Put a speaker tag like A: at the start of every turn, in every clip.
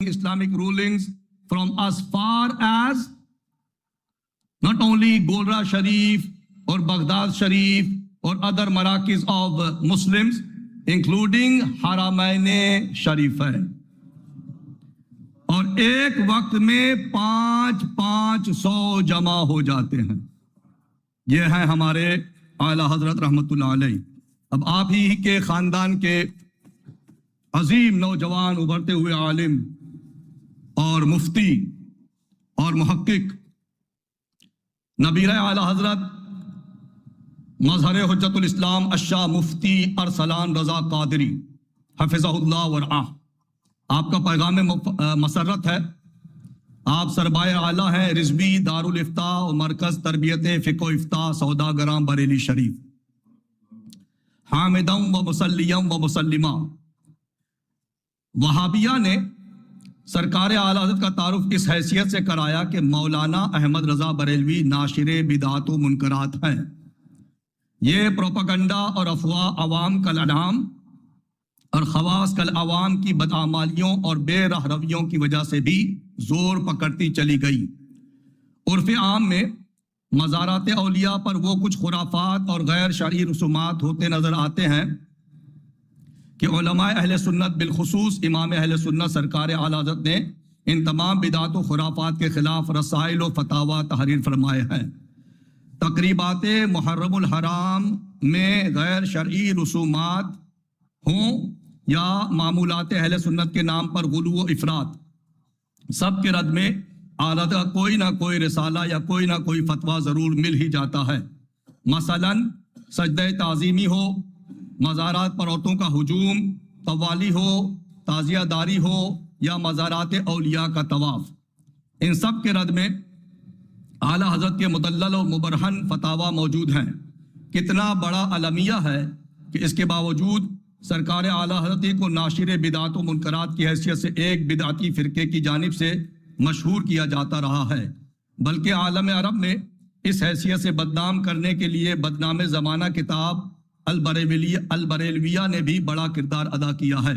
A: Islamic rulings from as far as not only Golra Sharif or Baghdad Sharif or other Marakis of Muslims, including Haramain Sharifain. اور ایک وقت میں 500 جمع ہو جاتے ہیں. یہ ہیں ہمارے اعلیٰ حضرت رحمت اللہ علیہ. اب آپ ہی کے خاندان کے عظیم نوجوان ابھرتے ہوئے عالم اور مفتی اور محقق نبیر اعلیٰ حضرت مظہر حجت الاسلام الشاہ مفتی ارسلان رضا قادری حفظہ اللہ ورعاہ، آپ کا پیغام مسرت ہے. آپ سربائے اعلیٰ ہیں رضوی دارالافتاء و مرکز تربیت فقہ و افتاء سوداگراں بریلی شریف. حامداں و مسلیاں و مسلمہ. وہابیہ نے سرکار اعلیٰ حضرت کا تعارف اس حیثیت سے کرایا کہ مولانا احمد رضا بریلوی ناشر بدعات و منکرات ہیں. یہ پروپیگنڈا اور افواہ عوام کالانعام اور خواص کالعوام کی بدعمالیوں اور بے رہرویوں کی وجہ سے بھی زور پکڑتی چلی گئی. عرف عام میں مزارات اولیاء پر وہ کچھ خرافات اور غیر شرعی رسومات ہوتے نظر آتے ہیں کہ علماء اہل سنت بالخصوص امام اہل سنت سرکار اعلیٰ حضرت نے ان تمام بدعات و خرافات کے خلاف رسائل و فتاوی تحریر فرمائے ہیں. تقریبات محرم الحرام میں غیر شرعی رسومات ہوں یا معمولات اہل سنت کے نام پر غلو و افراط، سب کے رد میں اعلیٰ کا کوئی نہ کوئی رسالہ یا کوئی نہ کوئی فتویٰ ضرور مل ہی جاتا ہے. مثلاً سجدہ تعظیمی ہو، مزارات پر عورتوں کا ہجوم، قوالی ہو، تعزیہ داری ہو یا مزارات اولیاء کا طواف، ان سب کے رد میں اعلیٰ حضرت کے مدلل و مبرہن فتاویٰ موجود ہیں. کتنا بڑا المیہ ہے کہ اس کے باوجود سرکار اعلیٰ حضرت کو ناشر بدعات و منکرات کی حیثیت سے ایک بدعتی فرقے کی جانب سے مشہور کیا جاتا رہا ہے، بلکہ عالم عرب میں اس حیثیت سے بدنام کرنے کے لیے بدنام زمانہ کتاب البریلویہ نے بھی بڑا کردار ادا کیا ہے.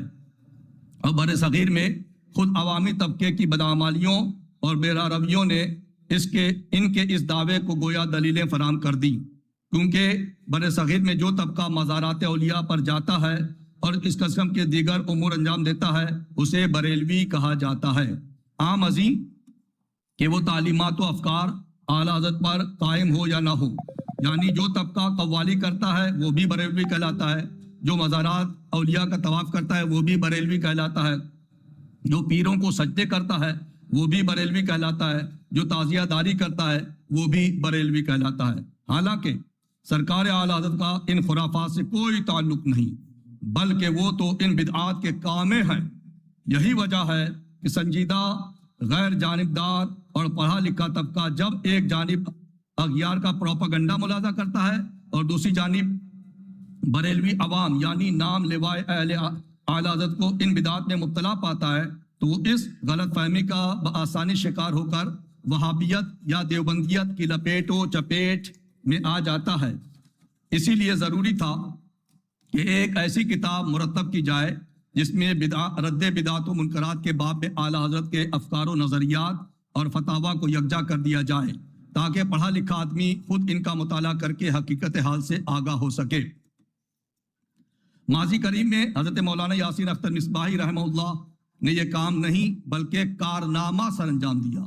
A: اور بر صغیر میں خود عوامی طبقے کی بدعمالیوں اور بے رویوں نے ان کے اس دعوے کو گویا دلیلیں فراہم کر دی، کیونکہ بر صغیر میں جو طبقہ مزارات اولیاء پر جاتا ہے اور اس قسم کے دیگر امور انجام دیتا ہے اسے بریلوی کہا جاتا ہے. عام ازیں کہ وہ تعلیمات و افکار اعلیٰ حضرت پر قائم ہو یا نہ ہو، یعنی جو طبقہ قوالی کرتا ہے وہ بھی بریلوی کہلاتا ہے، جو مزارات اولیاء کا طواف کرتا ہے وہ بھی بریلوی کہلاتا ہے، جو پیروں کو سجدے کرتا ہے وہ بھی بریلوی کہلاتا ہے، جو تعزیہ داری کرتا ہے وہ بھی بریلوی کہلاتا ہے. حالانکہ سرکار اعلیٰ حضرت کا ان خرافات سے کوئی تعلق نہیں، بلکہ وہ تو ان بدعات کے کامے ہیں. یہی وجہ ہے کہ سنجیدہ غیر جانبدار اور پڑھا لکھا طبقہ جب ایک جانب اغیار کا پروپیگنڈا ملاحظہ کرتا ہے اور دوسری جانب بریلوی عوام یعنی نام لیوائے اہل اعلیٰ حضرت کو ان بدعات میں مبتلا پاتا ہے، تو وہ اس غلط فہمی کا بآسانی شکار ہو کر وہابیت یا دیوبندیت کی لپیٹ و چپیٹ میں آ جاتا ہے. اسی لیے ضروری تھا کہ ایک ایسی کتاب مرتب کی جائے جس میں رد بدعات و منکرات کے باب میں اعلیٰ حضرت کے افکار و نظریات اور فتاویٰ کو یکجا کر دیا جائے، تاکہ پڑھا لکھا آدمی خود ان کا مطالعہ کر کے حقیقت حال سے آگاہ ہو سکے. ماضی قریب میں حضرت مولانا یاسین اختر مصباحی رحمہ اللہ نے یہ کام نہیں بلکہ کارنامہ سر انجام دیا،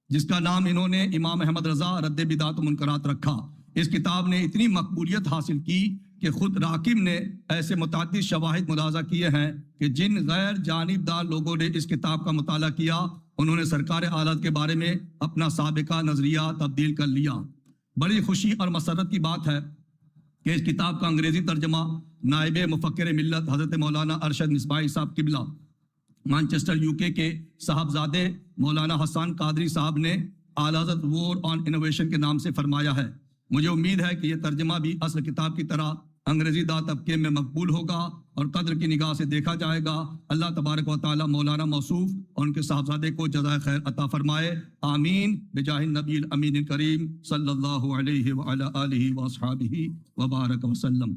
A: جس کا نام انہوں نے امام احمد رضا رد بدعات و منکرات رکھا. اس کتاب نے اتنی مقبولیت حاصل کی کہ خود راکب نے ایسے متعدد شواہد ملاحظہ کیے ہیں کہ جن غیر جانبدار لوگوں نے اس کتاب کا مطالعہ کیا انہوں نے سرکار اعلیٰ کے بارے میں اپنا سابقہ نظریہ تبدیل کر لیا. بڑی خوشی اور مسرت کی بات ہے کہ اس کتاب کا انگریزی ترجمہ نائب مفکر ملت حضرت مولانا ارشد مصباحی صاحب قبلہ مانچسٹر UK کے صاحبزادے مولانا حسان قادری صاحب نے اعلیٰ حضرت وار آن انوویشن کے نام سے فرمایا ہے. مجھے امید ہے کہ یہ ترجمہ بھی اصل کتاب کی طرح انگریزی داں طبقے میں مقبول ہوگا اور قدر کی نگاہ سے دیکھا جائے گا. اللہ تبارک و تعالی مولانا موصوف اور ان کے صاحبزادے کو جزائے خیر عطا فرمائے. آمین بجاہ النبی الامین الکریم صلی اللہ علیہ وعلی آلہ واصحابہ وبارک وسلم.